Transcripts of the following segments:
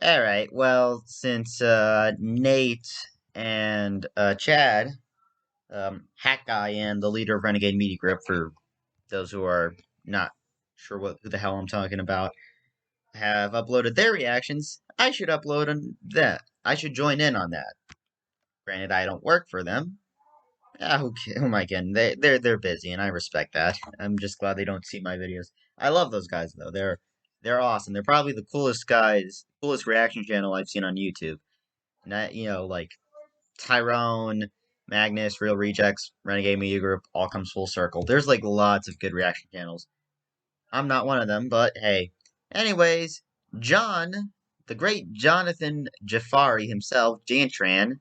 Alright, well, since Nate and Chad, Hack Guy and the leader of Renegade Media Group, for those who are not sure who the hell I'm talking about, have uploaded their reactions, I should upload that. I should join in on that. Granted, I don't work for them. Who am I kidding? They're busy, and I respect that. I'm just glad they don't see my videos. I love those guys though. They're awesome. They're probably the coolest guys, coolest reaction channel I've seen on YouTube. Not like Tyrone, Magnus, Real Rejects, Renegade Media Group, all comes full circle. There's like lots of good reaction channels. I'm not one of them, but hey. Anyways, John, the great Jonathan Jafari himself, Jantran,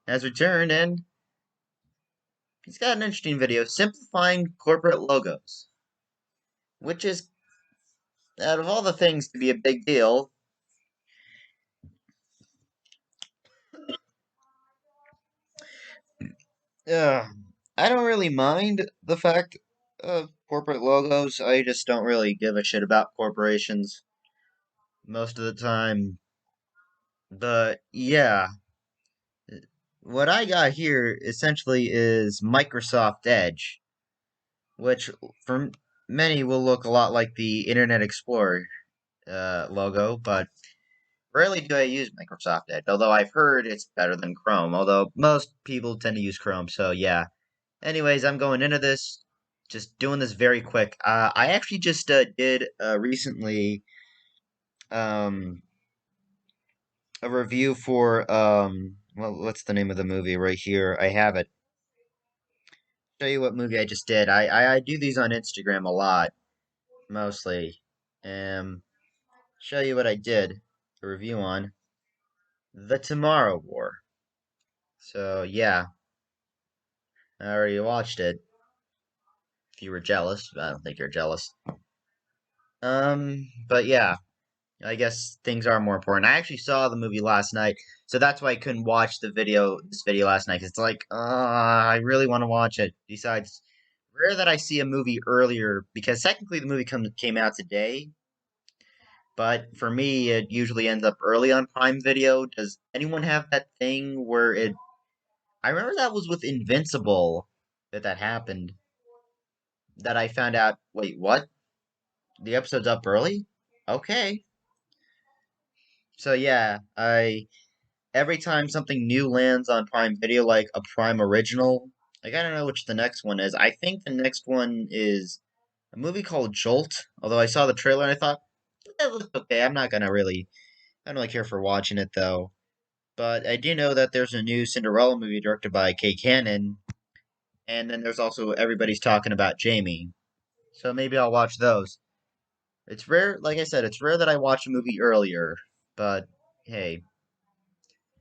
has returned and he's got an interesting video simplifying corporate logos. Which is, out of all the things to be a big deal, I don't really mind the fact of corporate logos. I just don't really give a shit about corporations most of the time. But yeah, what I got here essentially is Microsoft Edge, which for many will look a lot like the Internet Explorer logo, but rarely do I use Microsoft Edge, although I've heard it's better than Chrome, although most people tend to use Chrome, so yeah. Anyways, I'm going into this, just doing this very quick. I actually just did recently um, a review for well, what's the name of the movie right here? I have it. Show you what movie I just did. I do these on Instagram a lot, mostly. Show you what I did. A review on The Tomorrow War. So yeah, I already watched it. If you were jealous, I don't think you're jealous. But yeah, I guess things are more important. I actually saw the movie last night, so that's why I couldn't watch this video last night. 'Cause it's like, I really want to watch it. Besides, rare that I see a movie earlier because technically the movie came out today, but for me it usually ends up early on Prime Video. Does anyone have that thing where it? I remember that was with Invincible that happened. That I found out. Wait, what? The episode's up early? Okay. So yeah, I every time something new lands on Prime Video, like a Prime original, like I don't know which the next one is. I think the next one is a movie called Jolt. Although I saw the trailer and I thought that looks okay. I don't really care for watching it though. But I do know that there's a new Cinderella movie directed by Kay Cannon, and then there's also Everybody's Talking About Jamie. So maybe I'll watch those. It's rare, like I said, it's rare that I watch a movie earlier, but hey.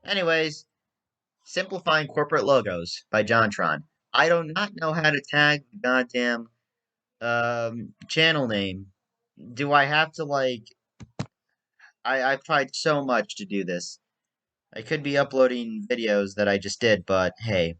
Anyways, Simplifying Corporate Logos by JonTron. I do not know how to tag the goddamn channel name. Do I have to I've tried so much to do this. I could be uploading videos that I just did, but hey.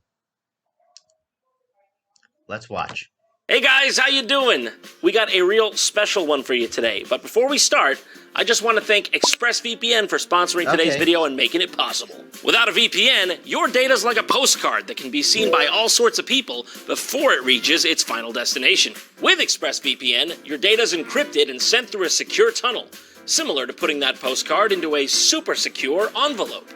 Let's watch. Hey guys, how you doing? We got a real special one for you today. But before we start, I just want to thank ExpressVPN for sponsoring today's video and making it possible. Without a VPN, your data's like a postcard that can be seen by all sorts of people before it reaches its final destination. With ExpressVPN, your data's encrypted and sent through a secure tunnel, similar to putting that postcard into a super secure envelope.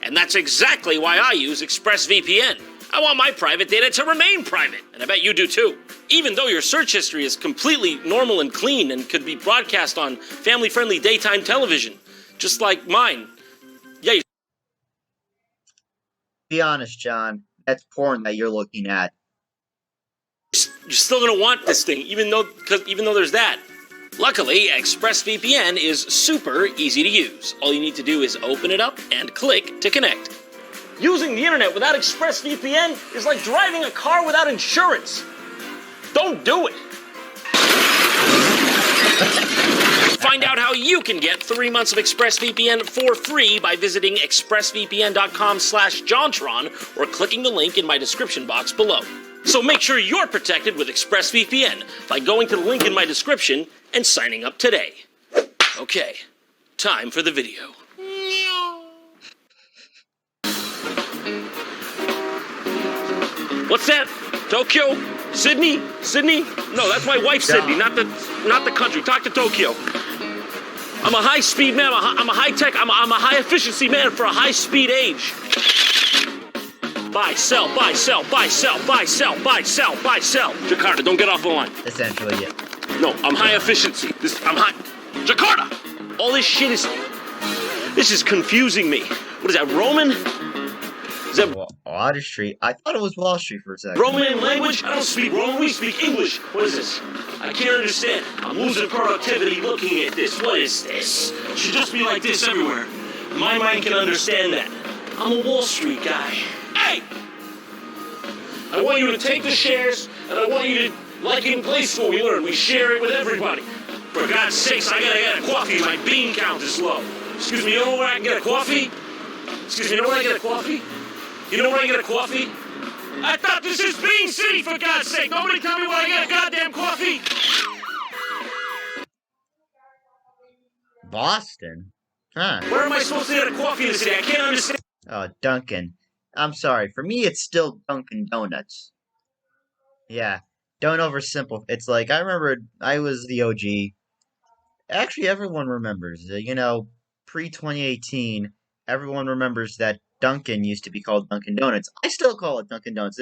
And that's exactly why I use ExpressVPN. I want my private data to remain private, and I bet you do too. Even though your search history is completely normal and clean and could be broadcast on family-friendly daytime television, just like mine. Yeah, Be honest, John. That's porn that you're looking at. you're still gonna want this thing, even though there's that. Luckily, ExpressVPN is super easy to use. All you need to do is open it up and click to connect. Using the internet without ExpressVPN is like driving a car without insurance. Don't do it. Find out how you can get 3 months of ExpressVPN for free by visiting expressvpn.com/JonTron or clicking the link in my description box below. So make sure you're protected with ExpressVPN by going to the link in my description and signing up today. Okay, time for the video. What's that? Tokyo? Sydney? Sydney? No, that's my wife, Sydney, not the country. Talk to Tokyo. I'm a high-speed man. I'm a high-tech. I'm a high-efficiency man for a high-speed age. Buy, sell, buy, sell, buy, sell, buy, sell, buy, sell, buy, sell. Jakarta, don't get off the line. Essentially, yeah. No, I'm high efficiency. I'm high. Jakarta! All this shit is... This is confusing me. What is that, Roman? Is that Water Street? I thought it was Wall Street for a second. Roman language? I don't speak Roman. We speak English. What is this? I can't understand. I'm losing productivity looking at this. What is this? It should just be like this everywhere. My mind can understand that. I'm a Wall Street guy. Hey! I want you to take the shares, and I want you to, like in Play School, we learn, we share it with everybody. For God's sakes, I gotta get a coffee. My bean count is low. Excuse me, you know where I can get a coffee? Excuse me, you know where I can get a coffee? You know where I can get a coffee? I thought this is Bean City, for God's sake. Nobody tell me where I get a goddamn coffee. Boston? Huh. Where am I supposed to get a coffee in the city? I can't understand. Oh, Dunkin'. I'm sorry. For me, it's still Dunkin' Donuts. Yeah. Don't oversimplify. It's like, I remember I was the OG. Actually, everyone remembers. Pre-2018, everyone remembers that Dunkin' used to be called Dunkin' Donuts. I still call it Dunkin' Donuts.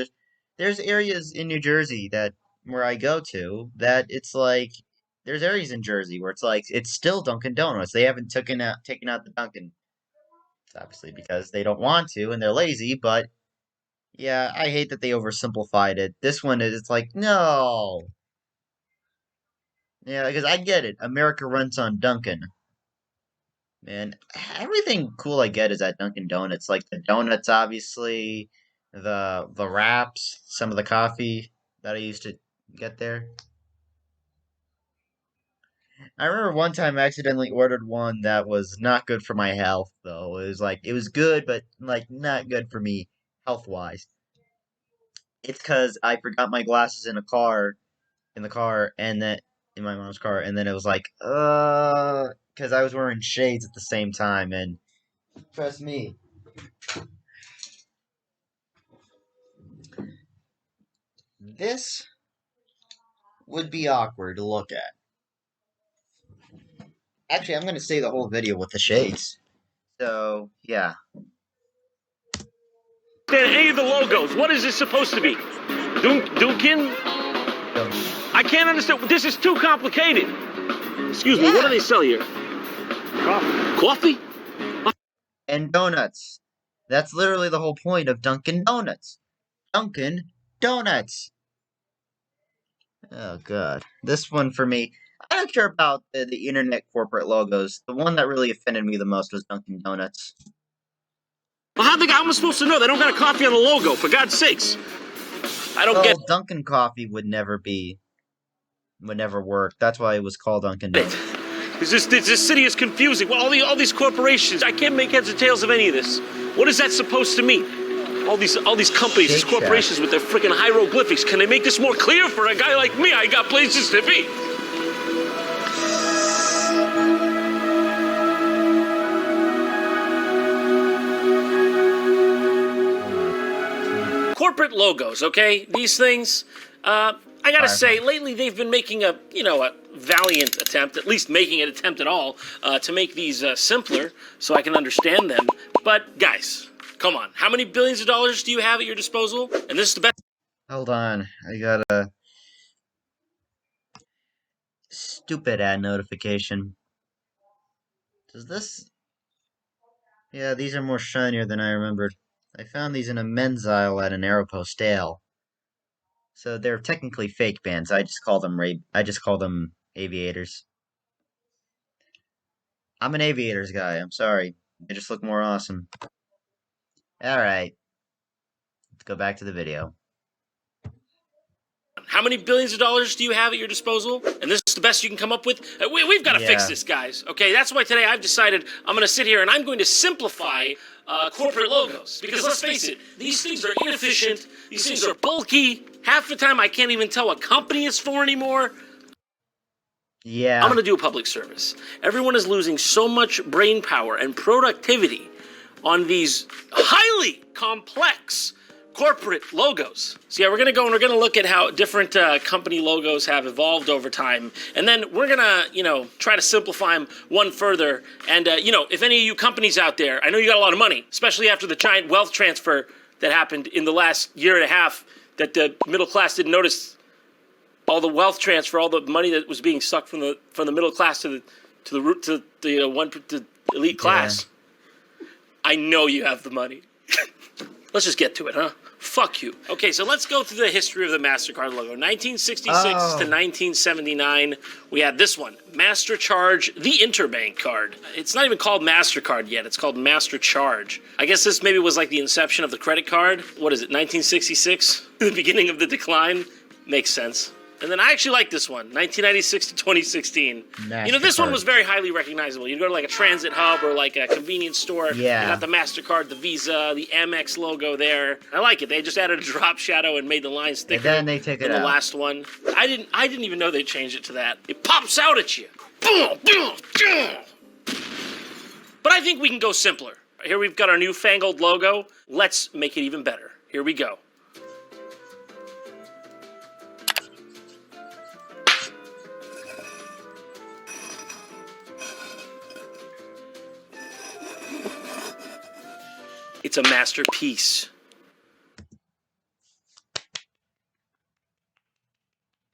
There's areas in New Jersey where I go to that it's like there's areas in Jersey where it's like it's still Dunkin' Donuts. They haven't taken out the Dunkin'. It's obviously because they don't want to and they're lazy, but yeah, I hate that they oversimplified it. This one is it's like no. Yeah, because I get it. America runs on Dunkin'. Man, everything cool I get is at Dunkin' Donuts. Like the donuts, obviously, the wraps, some of the coffee that I used to get there. I remember one time I accidentally ordered one that was not good for my health, though. It was good, but like not good for me health wise. It's because I forgot my glasses in the car, and then in my mom's car, and then it was like, because I was wearing shades at the same time, and trust me, this would be awkward to look at. Actually, I'm going to say the whole video with the shades. So, yeah. Any of the logos. What is this supposed to be? Dunkin'? I can't understand. This is too complicated. Excuse me, what do they sell here? Coffee? And donuts. That's literally the whole point of Dunkin' Donuts. Dunkin' Donuts. Oh, God. This one for me. I don't care about the internet corporate logos. The one that really offended me the most was Dunkin' Donuts. Well, how am I supposed to know? They don't got a coffee on the logo, for God's sakes. I don't get Dunkin' coffee would never work. That's why it was called Dunkin' Donuts. This city is confusing. Well, all these corporations. I can't make heads or tails of any of this. What is that supposed to mean? All these companies, these corporations with their freaking hieroglyphics. Can they make this more clear for a guy like me? I got places to be. Corporate logos, okay? These things, I gotta say, lately they've been making a valiant attempt, at least making an attempt at all, to make these simpler so I can understand them. But, guys, come on. How many billions of dollars do you have at your disposal? And this is the best. Hold on. I got a stupid ad notification. Does this... Yeah, these are more shinier than I remembered. I found these in a men's aisle at an Aeropostale. So they're technically fake bands. I just call them aviators. I'm an aviators guy. I'm sorry. They just look more awesome. Alright. Let's go back to the video. How many billions of dollars do you have at your disposal? And this is the best you can come up with? We've got to fix this, guys. Okay, that's why today I've decided I'm going to sit here and I'm going to simplify corporate logos. Because let's face it, these things are inefficient. These things are bulky. Half the time I can't even tell what company it's for anymore. Yeah. I'm going to do a public service. Everyone is losing so much brain power and productivity on these highly complex corporate logos. So yeah, we're gonna go and we're gonna look at how different company logos have evolved over time, and then we're gonna, try to simplify them one further. And if any of you companies out there, I know you got a lot of money, especially after the giant wealth transfer that happened in the last year and a half, that the middle class didn't notice. All the wealth transfer, all the money that was being sucked from the middle class to the elite class. Yeah. I know you have the money. Let's just get to it, huh? Fuck you. Okay, so let's go through the history of the MasterCard logo. 1966 to 1979, we had this one, MasterCharge, the Interbank card. It's not even called MasterCard yet. It's called MasterCharge. I guess this maybe was like the inception of the credit card. What is it, 1966? The beginning of the decline? Makes sense. And then I actually like this one, 1996 to 2016. This one was very highly recognizable. You'd go to like a transit hub or like a convenience store. Yeah. You got the MasterCard, the Visa, the Amex logo there. I like it. They just added a drop shadow and made the lines thicker. And then they take it out. The last one. I didn't even know they changed it to that. It pops out at you. But I think we can go simpler. Here we've got our newfangled logo. Let's make it even better. Here we go. It's a masterpiece.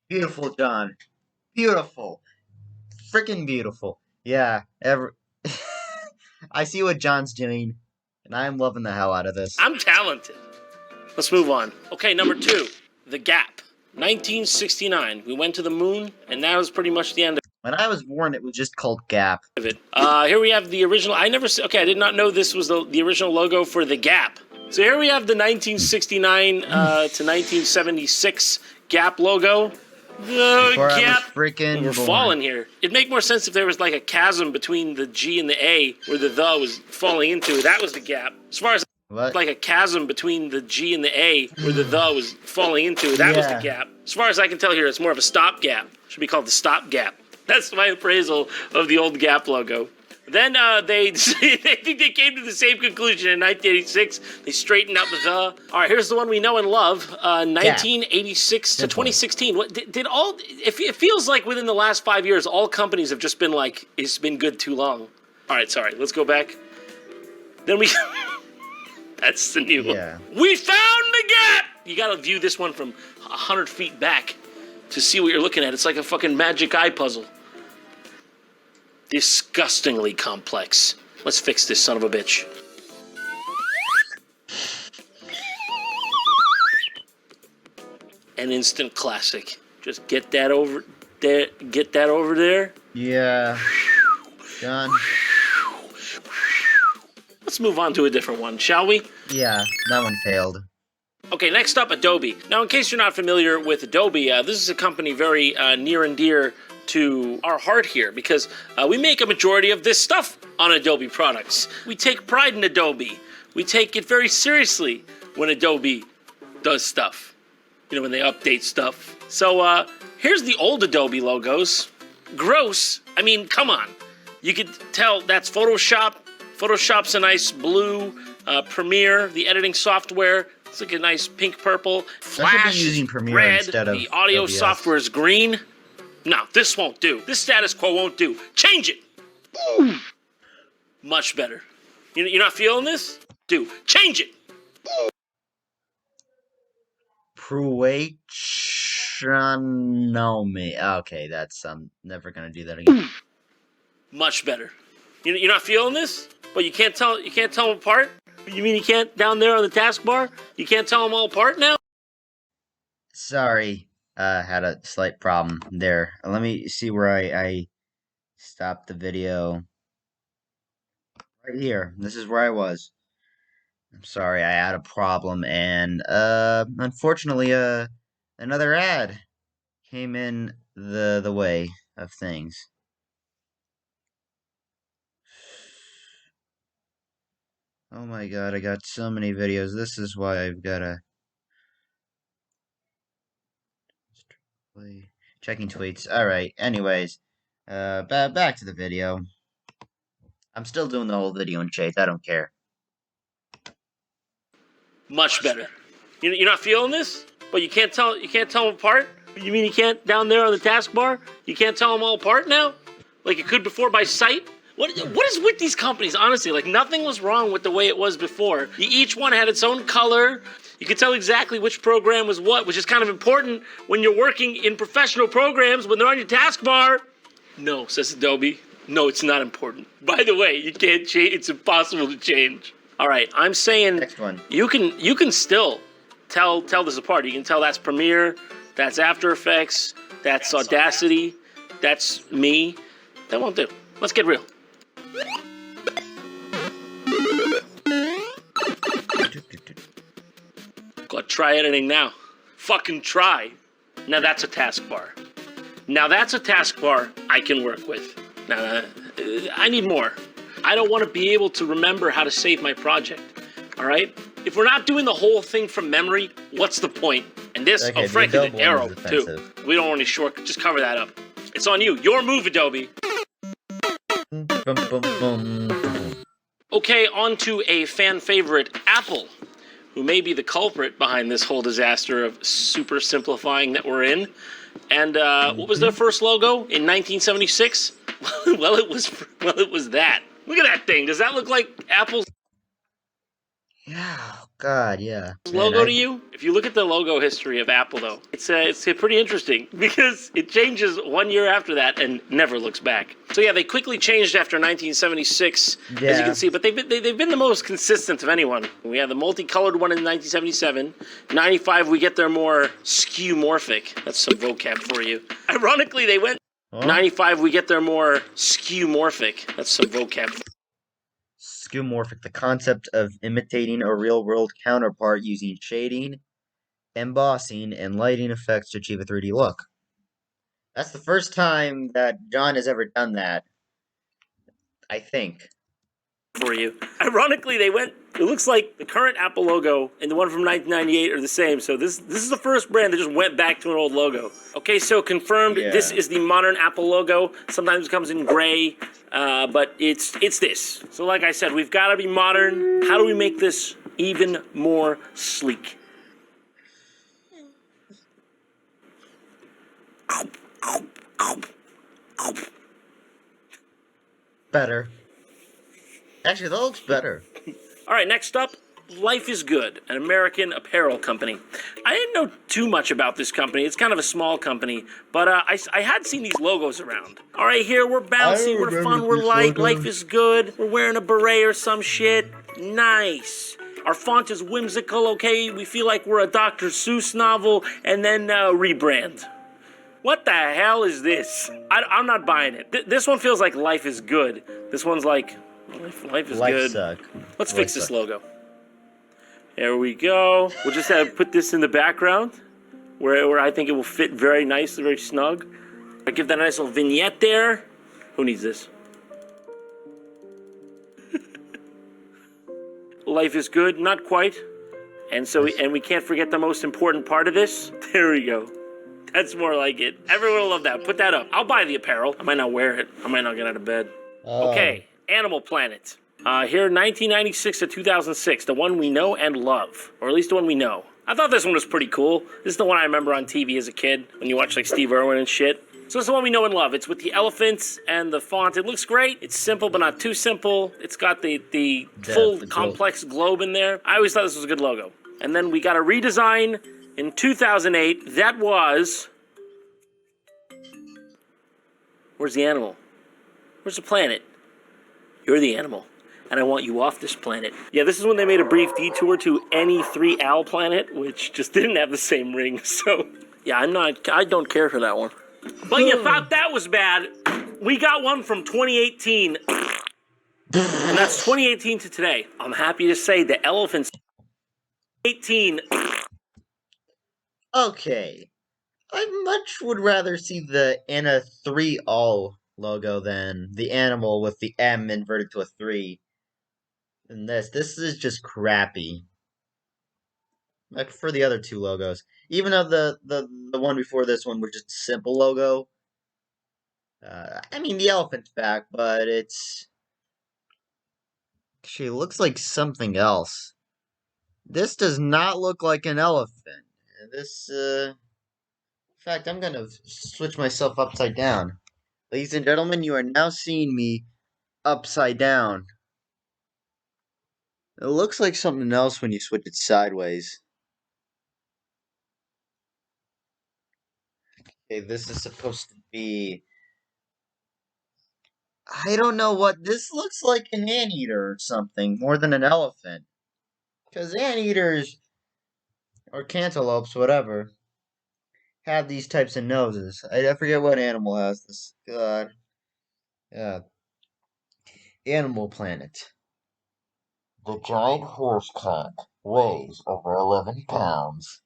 Beautiful, John. Beautiful. Freaking beautiful. Yeah. I see what John's doing, and I'm loving the hell out of this. I'm talented. Let's move on. Okay, number 2. The Gap. 1969. We went to the moon, and that was pretty much the end of it. When I was born, it was just called Gap. Here we have the original. I did not know this was the original logo for the Gap. So here we have the 1969 to 1976 Gap logo. The Gap. We're falling here. It'd make more sense if there was like a chasm between the G and the A, where the was falling into. That was the Gap. As far as like a chasm between the G and the A, where the was falling into. That was the Gap. As far as I can tell here, it's more of a stop gap. Should be called the Stop Gap. That's my appraisal of the old Gap logo. Then they think they came to the same conclusion in 1986. They straightened out the. All right, here's the one we know and love. 1986 to 2016. What did all? It feels like within the last 5 years, all companies have just been like, it's been good too long. All right, sorry. Let's go back. Then we. That's the new one. We found the Gap. You got to view this one from 100 feet back to see what you're looking at. It's like a fucking magic eye puzzle. Disgustingly complex. Let's fix this son of a bitch. An instant classic. Just get that over there. Get that over there. Yeah. Done. Let's move on to a different one, shall we? Yeah, that one failed. Okay, next up, Adobe. Now, in case you're not familiar with Adobe, this is a company very near and dear to our heart here, because we make a majority of this stuff on Adobe products. We take pride in Adobe. We take it very seriously when Adobe does stuff. When they update stuff. So here's the old Adobe logos. Gross. I mean, come on. You could tell that's Photoshop. Photoshop's a nice blue. Premiere, the editing software, it's like a nice pink purple. Flash using Premiere red. Instead of the audio OBS. software is green. No, this won't do. This status quo won't do. Change it. Ooh. Much better. You're not feeling this? Do. Change it. Pruatronomy. Okay, that's I'm never gonna do that again. Much better. You're not feeling this? But you can't tell them apart? You mean you can't down there on the taskbar? You can't tell them all apart now? Sorry, had a slight problem there. Let me see where I stopped the video. Right here. This is where I was. I'm sorry, I had a problem, and unfortunately, another ad came in the way of things. Oh my god, I got so many videos. This is why I've gotta checking tweets. Alright, anyways. Back to the video. I'm still doing the whole video in shades, I don't care. Much better. You're not feeling this? But you can't tell them apart? You mean you can't down there on the taskbar? You can't tell them all apart now? Like you could before by sight? What is with these companies, honestly? Like, nothing was wrong with the way it was before. Each one had its own color. You could tell exactly which program was what, which is kind of important when you're working in professional programs when they're on your taskbar. No, says Adobe. No, it's not important. By the way, you can't change. It's impossible to change. All right, I'm saying Next one. you can still tell this apart. You can tell that's Premiere, that's After Effects, that's Audacity, that's me. That won't do. Let's get real. Go try editing now. Fucking try. Now that's a taskbar. Now that's a taskbar I can work with. Now, I need more. I don't want to be able to remember how to save my project. All right? If we're not doing the whole thing from memory, what's the point? And this, Okay, frankly, the arrow, is too. offensive. We don't want any shortcut. Just cover that up. It's on you. Your move, Adobe. Bum, bum, bum. Okay, on to a fan favorite, Apple, who may be the culprit behind this whole disaster of super simplifying that we're in. And what was their first logo in 1976? well, it was that. Look at that thing. Does that look like Apple's Yeah, oh God, yeah. logo to you? If you look at the logo history of Apple, though, it's pretty interesting because it changes 1 year after that and never looks back. So yeah, they quickly changed after 1976, as you Yeah. can see, but they've been the most consistent of anyone. We had the multicolored one in 1977. 95, we get their more skeuomorphic. That's some vocab for you. Ironically, they went. Huh? 95, we get their more skeuomorphic. That's some vocab. Skeuomorphic, the concept of imitating a real-world counterpart using shading, embossing, and lighting effects to achieve a 3D look. That's the first time that John has ever done that, I think. For you. Ironically, they went. It looks like the current Apple logo and the one from 1998 are the same. So this is the first brand that just went back to an old logo. Okay, so confirmed. Yeah. This is the modern Apple logo. Sometimes it comes in gray, but it's this. So like I said, we've got to be modern. How do we make this even more sleek? Better. Actually, that looks better. All right, next up, Life is Good, an American apparel company. I didn't know too much about this company. It's kind of a small company, but I had seen these logos around. All right, here we're bouncy, we're fun, we're light, life is good. We're wearing a beret or some shit. Nice. Our font is whimsical, okay? We feel like we're a Dr. Seuss novel, and then rebrand. What the hell is this? I'm not buying it. This one feels like Life is Good. This one's like, life is Life good. suck. Let's Life fix this suck. logo. There we go. We'll just have to put this in the background where I think it will fit very nicely, very snug. I give that a nice little vignette there. Who needs this? Life is good, not quite. And so we can't forget the most important part of this. There we go. That's more like it. Everyone will love that. Put that up. I'll buy the apparel. I might not wear it. I might not get out of bed. Okay, Animal Planet. Here, 1996 to 2006, the one we know and love, or at least the one we know. I thought this one was pretty cool. This is the one I remember on TV as a kid when you watch like Steve Irwin and shit. So it's the one we know and love. It's with the elephants and the font. It looks great. It's simple, but not too simple. It's got the full the complex globe in there. I always thought this was a good logo. And then we got a redesign in 2008. That was... Where's the animal? Where's the planet? You're the animal, and I want you off this planet. Yeah, this is when they made a brief detour to any 3Al planet, which just didn't have the same ring, so... Yeah, I don't care for that one. But you thought that was bad. We got one from 2018. And that's 2018 to today. I'm happy to say the elephants... 18... Okay. I much would rather see the Anna 3 all logo than the animal with the M inverted to a 3. And this is just crappy. Like for the other two logos. Even though the one before this one was just a simple logo. I mean, the elephant's back, but it's... Actually, it looks like something else. This does not look like an elephant. In fact, I'm gonna switch myself upside down. Ladies and gentlemen, you are now seeing me upside down. It looks like something else when you switch it sideways. Okay, this is supposed to be. I don't know what. This looks like an anteater or something, more than an elephant. Because anteaters, or cantaloupes, whatever, have these types of noses. I forget what animal has this. God. Yeah. Animal Planet. The giant horse cock weighs over 11 pounds.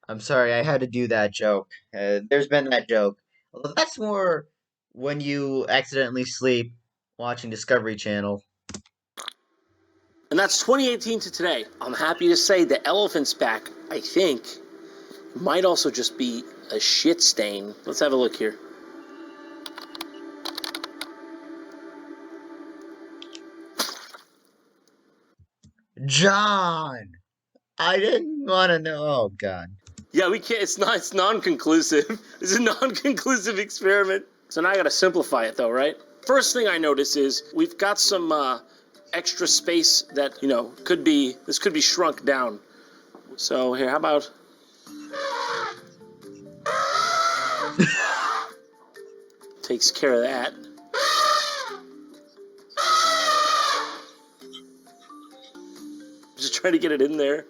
I'm sorry, I had to do that joke. There's been that joke. Although that's more when you accidentally sleep watching Discovery Channel. And that's 2018 to today. I'm happy to say the elephant's back, I think, might also just be a shit stain. Let's have a look here. John! I didn't want to know. Oh, God. Yeah, we can't. It's non-conclusive. It's a non-conclusive experiment. So now I gotta simplify it, though, right? First thing I notice is we've got some extra space that could be shrunk down. So here, how about? Takes care of that. Just trying to get it in there.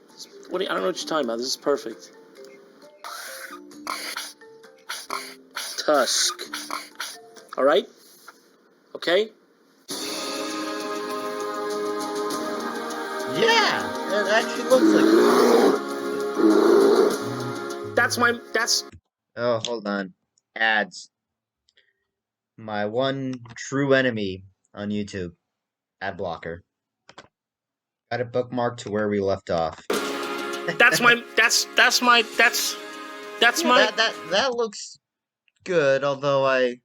I don't know what you're talking about. This is perfect. Tusk. All right. Okay. Yeah, it actually looks like. That's. Oh, hold on. Ads. My one true enemy on YouTube. Ad blocker. Got it bookmarked to where we left off. That's my. That looks good, although I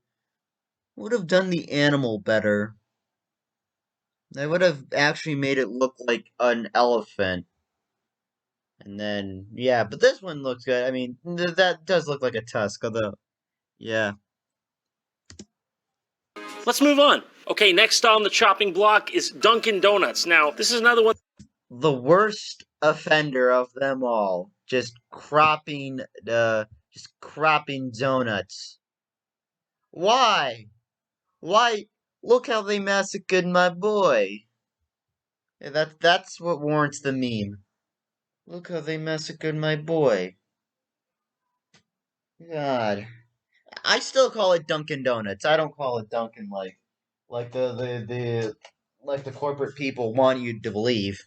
would have done the animal better. I would have actually made it look like an elephant. And then, yeah, but this one looks good. I mean, that does look like a tusk, although, yeah. Let's move on. Okay, next on the chopping block is Dunkin' Donuts. Now, this is another one. The worst offender of them all. Just cropping donuts. Why? Why? Look how they massacred my boy. Yeah, that's what warrants the meme. Look how they massacred my boy. God. I still call it Dunkin' Donuts. I don't call it Dunkin' like the corporate people want you to believe.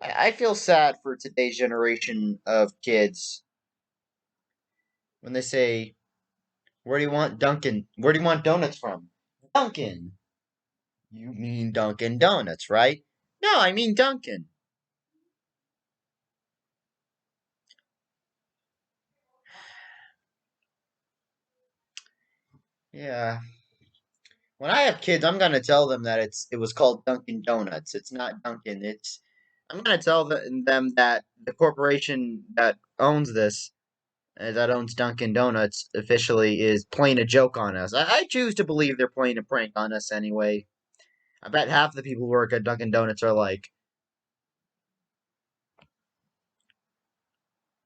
I feel sad for today's generation of kids when they say, "Where do you want Dunkin'? Where do you want donuts from?" Dunkin'. You mean Dunkin' Donuts, right? No, I mean Dunkin'. Yeah. When I have kids, I'm gonna tell them that it was called Dunkin' Donuts. It's not Dunkin'. I'm gonna tell them that the corporation that owns this, that owns Dunkin' Donuts, officially is playing a joke on us. I choose to believe they're playing a prank on us anyway. I bet half the people who work at Dunkin' Donuts are like,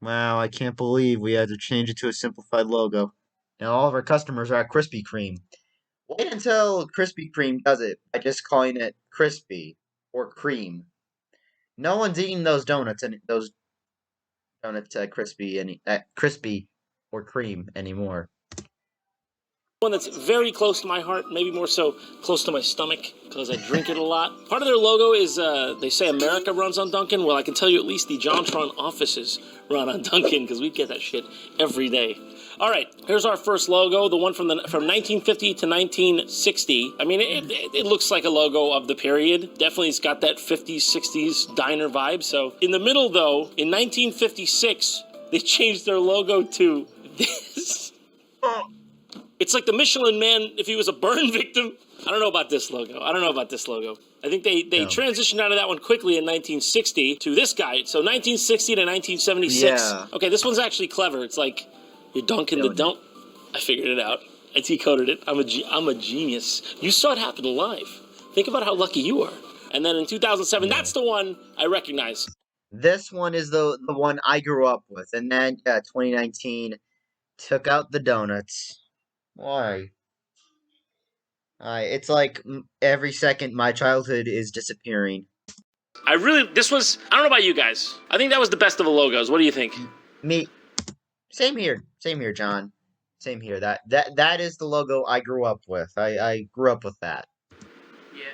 "Wow, I can't believe we had to change it to a simplified logo. Now all of our customers are at Krispy Kreme." Wait until Krispy Kreme does it by just calling it crispy or cream. No one's eating those donuts and those donuts crispy or cream anymore. One that's very close to my heart, maybe more so close to my stomach because I drink it a lot. Part of their logo is they say America runs on Dunkin'. Well, I can tell you at least the JonTron offices run on Dunkin' because we get that shit every day. All right, here's our first logo, the one from 1950 to 1960. I mean, it looks like a logo of the period. Definitely it's got that 50s, 60s diner vibe. So in the middle, though, in 1956, they changed their logo to this. It's like the Michelin Man if he was a burn victim. I don't know about this logo. I think they transitioned out of that one quickly in 1960 to this guy. So 1960 to 1976. Yeah. Okay, this one's actually clever. It's like you're dunking the dunk. I figured it out. I decoded it. I'm a genius. You saw it happen live. Think about how lucky you are. And then in 2007, that's the one I recognize. This one is the one I grew up with, and then 2019 took out the donuts. Why? It's like every second my childhood is disappearing. I don't know about you guys. I think that was the best of the logos. What do you think? Me, same here, John. Same here. That is the logo I grew up with. I grew up with that. Yeah.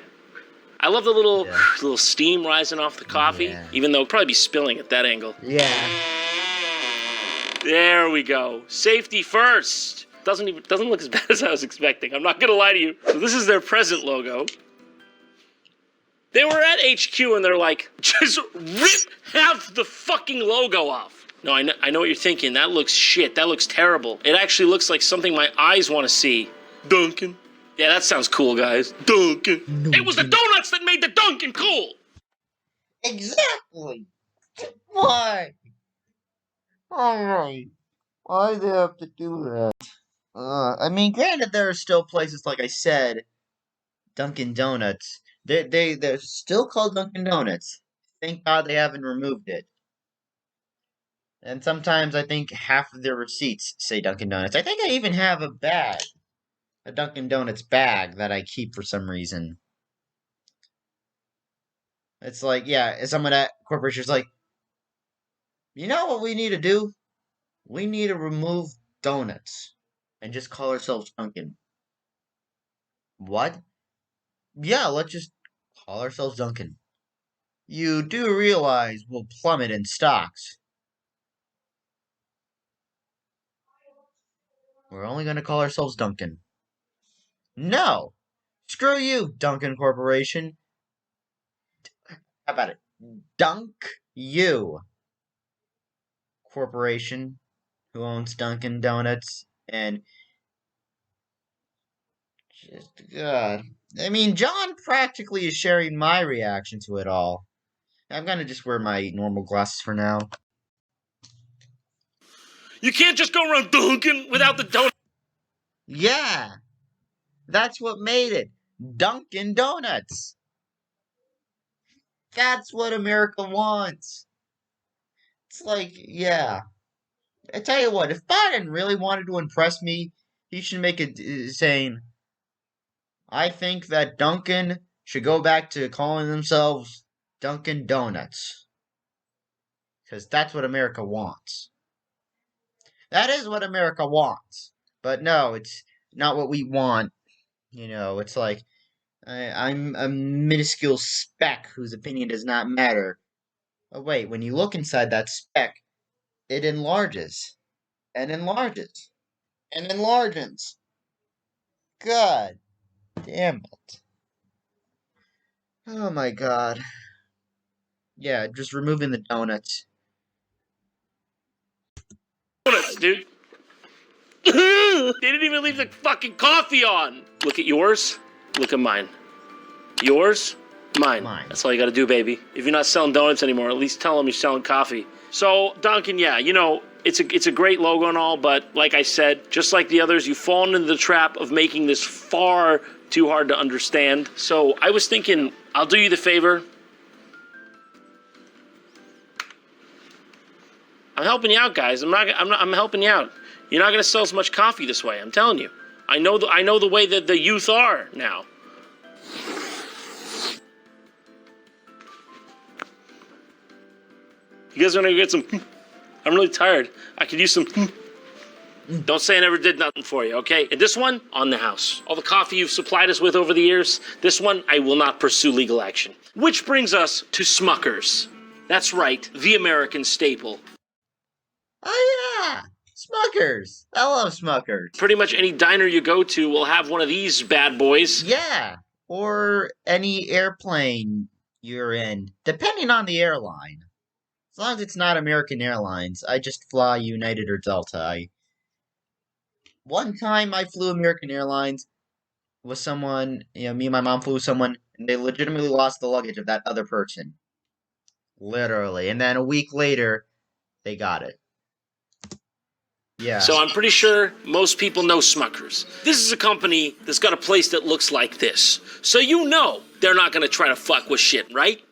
I love the little steam rising off the coffee, even though it'd probably be spilling at that angle. Yeah. There we go. Safety first. Doesn't look as bad as I was expecting. I'm not gonna lie to you. So this is their present logo. They were at HQ and they're like, just rip half the fucking logo off. No, I know what you're thinking. That looks shit. That looks terrible. It actually looks like something my eyes want to see. Dunkin'. Yeah, that sounds cool, guys. Dunkin'. It was the donuts that made the Dunkin' cool. Exactly. Why? Alright. Why do they have to do that? I mean, granted, there are still places, like I said, Dunkin' Donuts. They're still called Dunkin' Donuts. Thank God they haven't removed it. And sometimes I think half of their receipts say Dunkin' Donuts. I think I even have a Dunkin' Donuts bag that I keep for some reason. It's like, yeah, someone at corporation's like, you know what we need to do? We need to remove donuts and just call ourselves Dunkin'. What? Yeah, let's just call ourselves Dunkin'. You do realize we'll plummet in stocks. We're only going to call ourselves Dunkin'. No! Screw you, Dunkin' Corporation. How about it? Dunk you, Corporation, who owns Dunkin' Donuts, and just, God. I mean, John practically is sharing my reaction to it all. I'm gonna just wear my normal glasses for now. You can't just go around Dunkin' without the donut. Yeah! That's what made it. Dunkin' Donuts. That's what America wants. It's like, yeah. I tell you what, if Biden really wanted to impress me, he should make it saying, I think that Dunkin' should go back to calling themselves Dunkin' Donuts. Because that's what America wants. That is what America wants. But no, it's not what we want. You know, it's like, I'm a minuscule speck whose opinion does not matter. Oh, wait, when you look inside that speck, it enlarges. And enlarges. And enlarges. God damn it. Oh my god. Yeah, just removing the donuts. Donuts, dude. They didn't even leave the fucking coffee on. Look at yours. Look at mine. Yours. Mine. That's all you gotta do, baby. If you're not selling donuts anymore, at least tell them you're selling coffee. So, Dunkin', yeah, you know, it's a great logo and all, but like I said, just like the others, you've fallen into the trap of making this far too hard to understand. So I was thinking, I'll do you the favor. I'm helping you out, guys. I'm helping you out. You're not gonna sell as much coffee this way. I'm telling you. I know the way that the youth are now. You guys want to get some? I'm really tired. I could use some. Don't say I never did nothing for you, okay? And this one, on the house. All the coffee you've supplied us with over the years, this one, I will not pursue legal action. Which brings us to Smuckers. That's right, the American staple. Oh yeah! Smuckers! I love Smuckers. Pretty much any diner you go to will have one of these bad boys. Yeah! Or any airplane you're in, depending on the airline. As long as it's not American Airlines, I just fly United or Delta. one time I flew American Airlines with someone, me and my mom flew with someone, and they legitimately lost the luggage of that other person. Literally. And then a week later, they got it. Yeah. So I'm pretty sure most people know Smuckers. This is a company that's got a place that looks like this. So you know they're not going to try to fuck with shit, right?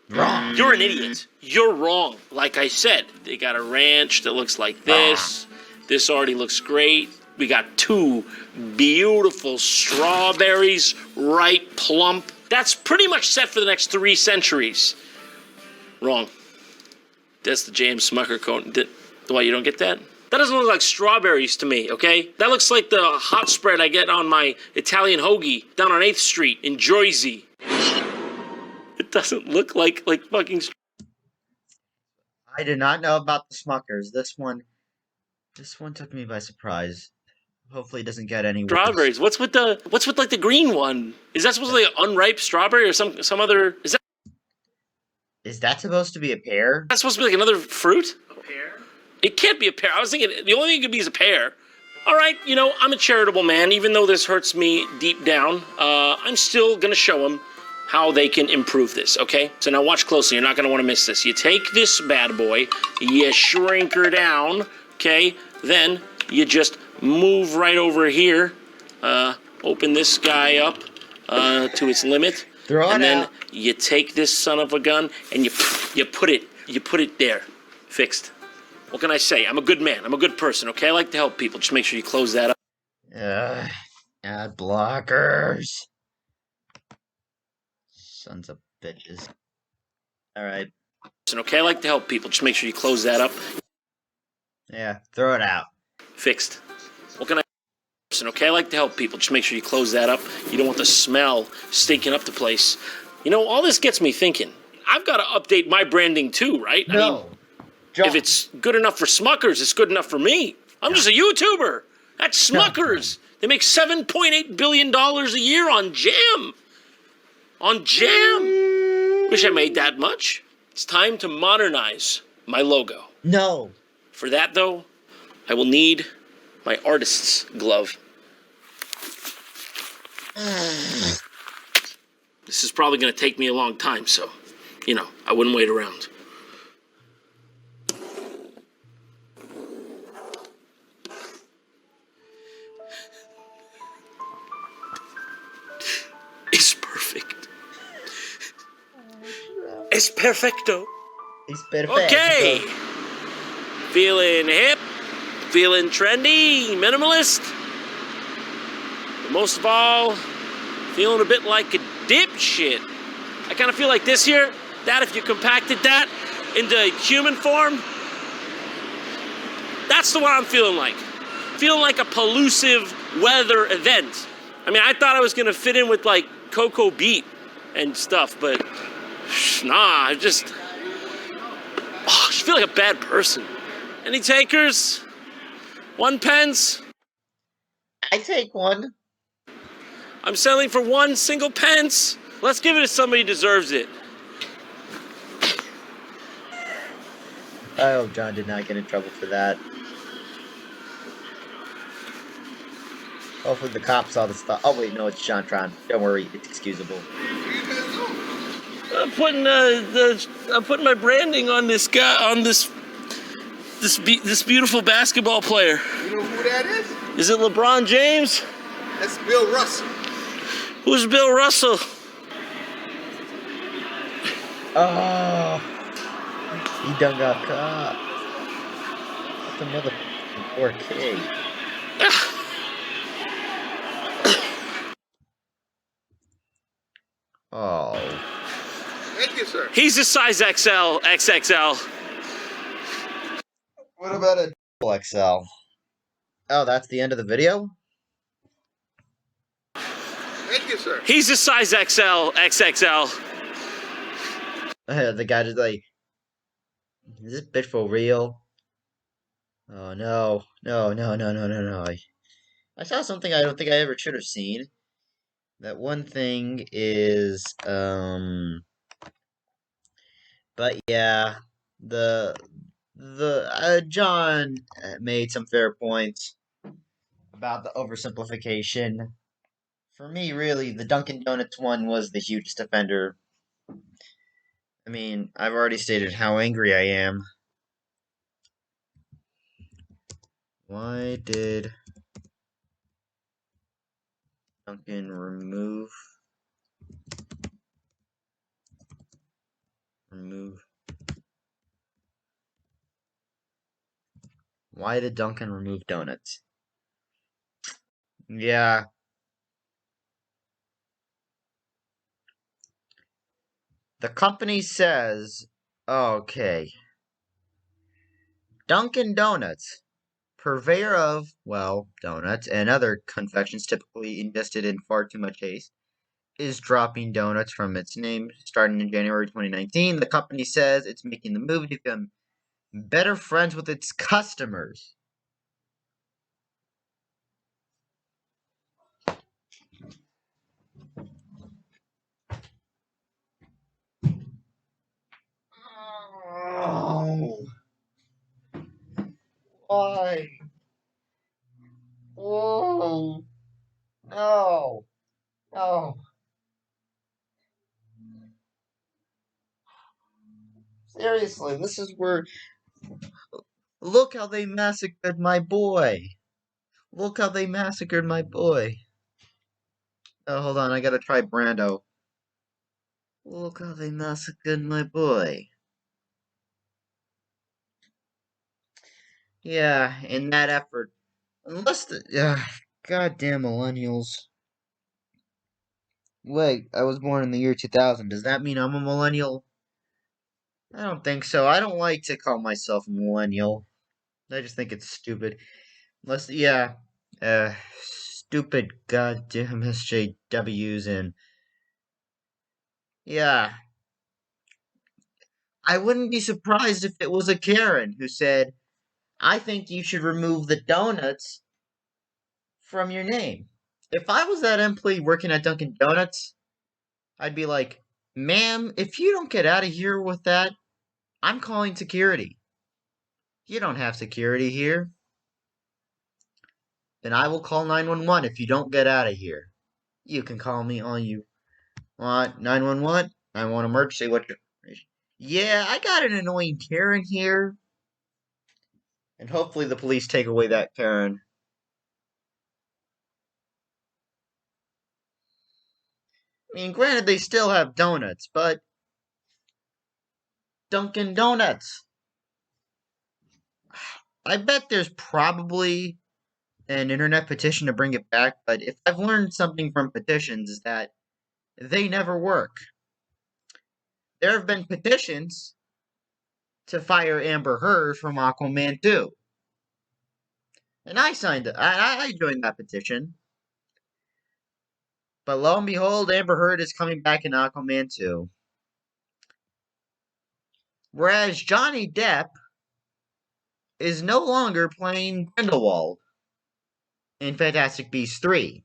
Wrong. You're an idiot. You're wrong. Like I said, they got a ranch that looks like this. This already looks great. We got 2 beautiful strawberries, ripe, plump. That's pretty much set for the next 3 centuries. Wrong. That's the James Smucker cone. Why, you don't get that? That doesn't look like strawberries to me, okay? That looks like the hot spread I get on my Italian hoagie down on 8th Street in Jersey. It doesn't look like fucking... I did not know about the Smuckers. This one took me by surprise. Hopefully it doesn't get any worse. Strawberries. What's with like the green one? Is that supposed to be an unripe strawberry or some other... Is that supposed to be a pear? That's supposed to be like another fruit? A pear? It can't be a pear. I was thinking the only thing it could be is a pear. All right, I'm a charitable man. Even though this hurts me deep down, I'm still going to show them how they can improve this, okay? So now watch closely. You're not going to want to miss this. You take this bad boy, you shrink her down, okay? Then you just move right over here, open this guy up to its limit. Throw it and then out. You take this son of a gun and you put it there, fixed. What can I say? I'm a good man. I'm a good person, okay? I like to help people. Just make sure you close that up. Ad blockers. Sons of bitches. Alright. Okay, I like to help people. Just make sure you close that up. Yeah, throw it out. Fixed. What can I... Okay, I like to help people. Just make sure you close that up. You don't want the smell stinking up the place. All this gets me thinking. I've got to update my branding too, right? No. If it's good enough for Smuckers, it's good enough for me. I'm just a YouTuber. That's Smuckers. They make $7.8 billion a year on jam. On jam. Wish I made that much. It's time to modernize my logo. No. For that, though, I will need my artist's glove. This is probably going to take me a long time, so, I wouldn't wait around. It's perfect. It's perfecto. It's perfect. Okay. Feeling hip, feeling trendy, minimalist. But most of all, feeling a bit like a dipshit. I kind of feel like this here, that if you compacted that into human form, that's the one I'm feeling like. Feeling like a pollusive weather event. I thought I was going to fit in with like Cocoa Beat and stuff, but nah, I just feel like a bad person. Any takers? 1 pence? I take one. I'm selling for 1 single pence. Let's give it to somebody who deserves it. I hope John did not get in trouble for that. Hopefully the cops saw the stuff. Oh wait, no, it's JonTron. Don't worry, it's excusable. I'm putting my branding on this guy, on this beautiful basketball player. You know who that is? Is it LeBron James? That's Bill Russell. Who's Bill Russell? Oh, he done got caught. What the mother poor kid. Oh. Thank you, sir. He's a size XL, XXL. What about a double XL? Oh, that's the end of the video? Thank you, sir. He's a size XL, XXL. The guy just like, is this bitch for real? Oh no, no. I saw something I don't think I ever should have seen. That one thing is, but yeah, the John made some fair points. about the oversimplification. For me, really, the Dunkin' Donuts one was the hugest offender. I mean, I've already stated how angry I am. Why did Dunkin' remove? Why did Dunkin' remove donuts? Yeah, the company says, okay, Dunkin' Donuts, purveyor of, well, donuts and other confections typically ingested in far too much haste, is dropping donuts from its name starting in January 2019. The company says it's making the move to become better friends with its customers. Oh, why? Oh, no, no. Seriously, this is where. Look how they massacred my boy. Look how they massacred my boy. Oh, hold on, I gotta try Brando. Look how they massacred my boy. Yeah, in that effort. Unless the. Goddamn millennials. Wait, I was born in the year 2000. Does that mean I'm a millennial? I don't think so. I don't like to call myself a millennial. I just think it's stupid. Unless, yeah. Stupid goddamn SJWs and. Yeah. I wouldn't be surprised if it was a Karen who said, I think you should remove the donuts from your name. If I was that employee working at Dunkin' Donuts, I'd be like, ma'am, if you don't get out of here with that, I'm calling security. You don't have security here. Then I will call 911 if you don't get out of here. You can call me on you want 911. I want emergency. What's your information? Yeah, I got an annoying Karen here. And hopefully the police take away that Karen. I mean, granted, they still have donuts, but Dunkin' Donuts. I bet there's probably an internet petition to bring it back, but if I've learned something from petitions is that they never work. There have been petitions to fire Amber Heard from Aquaman 2. And I signed it. I joined that petition. But lo and behold, Amber Heard is coming back in Aquaman 2. Whereas Johnny Depp is no longer playing Grindelwald in Fantastic Beasts 3.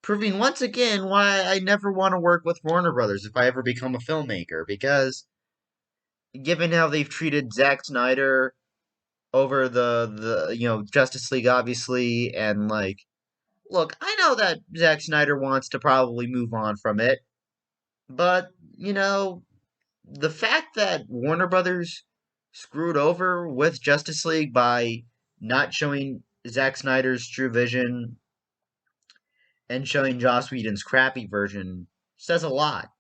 Proving once again why I never want to work with Warner Brothers if I ever become a filmmaker, because given how they've treated Zack Snyder over the Justice League obviously, and like, look, I know that Zack Snyder wants to probably move on from it, but the fact that Warner Brothers screwed over with Justice League by not showing Zack Snyder's true vision and showing Joss Whedon's crappy version says a lot.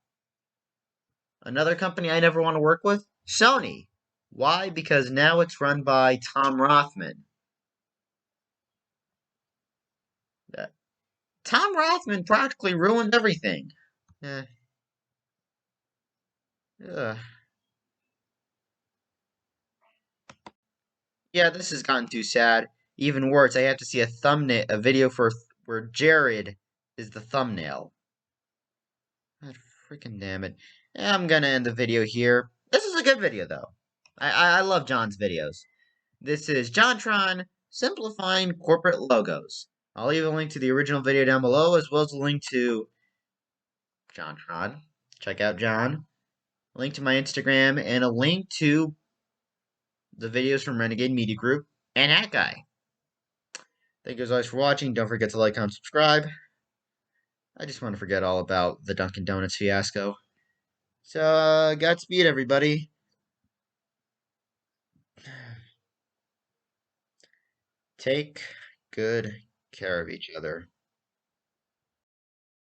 Another company I never want to work with? Sony. Why? Because now it's run by Tom Rothman. Tom Rothman practically ruined everything. Eh. Ugh. Yeah, this has gotten too sad. Even worse, I have to see a thumbnail, a video for where Jared is the thumbnail. God freaking damn it. I'm gonna end the video here. This is a good video, though. I love John's videos. This is JonTron simplifying corporate logos. I'll leave a link to the original video down below, as well as a link to JonTron. Check out John. A link to my Instagram, and a link to the videos from Renegade Media Group and Hat Guy. Thank you guys for watching. Don't forget to like, comment, subscribe. I just want to forget all about the Dunkin' Donuts fiasco. So, Godspeed, everybody. Take good care of each other.